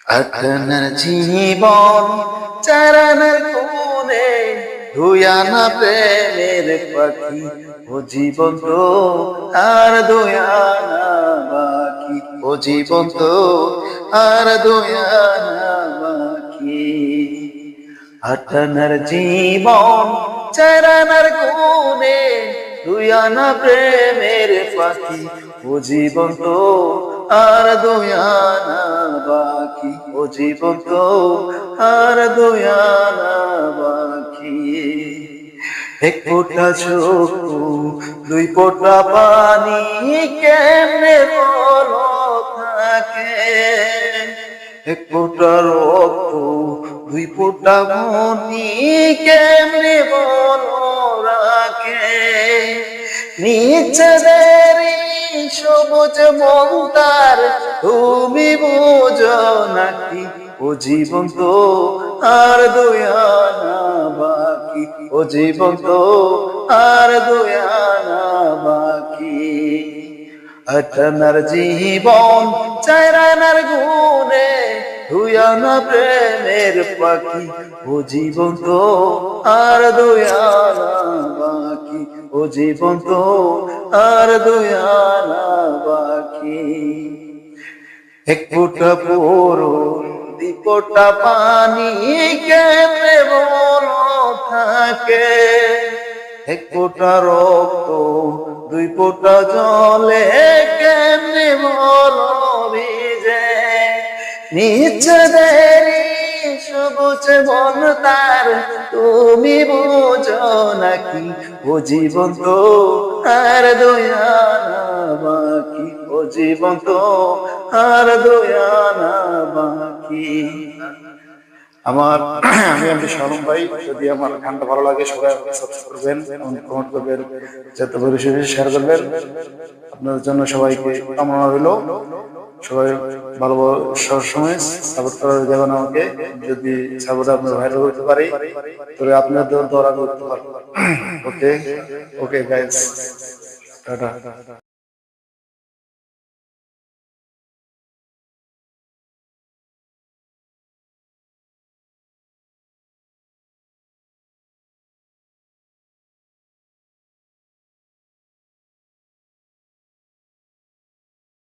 আপনার জীবন চারানার কোণে ধুয়ানা প্রেমের পাখি ও জীবন তো আর দয়ানা বাকি ও জীবন তো আর দয়ানা বাকি আপনার জীবন চারানার কোণে ধুয়ানা প্রেমের পাখি ও জীবন তো আর দয়ানা বাকি ও জীবন তো আর দয়ানা বাকি এক ফোঁটা চক্ষু দুই ফোঁটা পানি কেমনে বলো থাকে এক ফোঁটা রক্ত দুই ফোঁটা মনি কেমনে বলো রাখে নিচের সবুজ মমতার তুমি বুঝো নাকি ও জীবন তো আর দয়ানা বাকি ও জীবন তো আর দয়ানা বাকি আপনার জীবন চারানার গুণে ধুয়ানা প্রেমের পাখি ও জীবন তো আর দয়ানা বাকি ও জীবন তো আর দয়ানা বাকি এক ফোঁটা পুরো দুই ফোঁটা পানি কেমনে বলো থাকে এক ফোঁটা রক্ত দুই ফোঁটা জলে কেমনে বলো ভিজে নিচের সবুজ বন তার তুমি বুঝো নাকি ও জীবন তো আর দয়ানা বাকি ও জীবন তো আর দয়ানা বাকি আমি এমডি শালম ভাই। যদি আমার গানটা ভালো লাগে সবাই সাবস্ক্রাইব করবেন এবং কমেন্ট করবেন, যত বেশি শেয়ার করবেন। আপনাদের জন্য সবাইকে কামনা রইল। সবাই ভালো সবসময় সাপোর্ট করার যাবেন আমাকে। যদি সাপোর্ট আপনার ভাইরাল করতে পারি তাহলে আপনাদের দ্বারা করতে পারবো। ওকে ওকে গাইস, টাটা।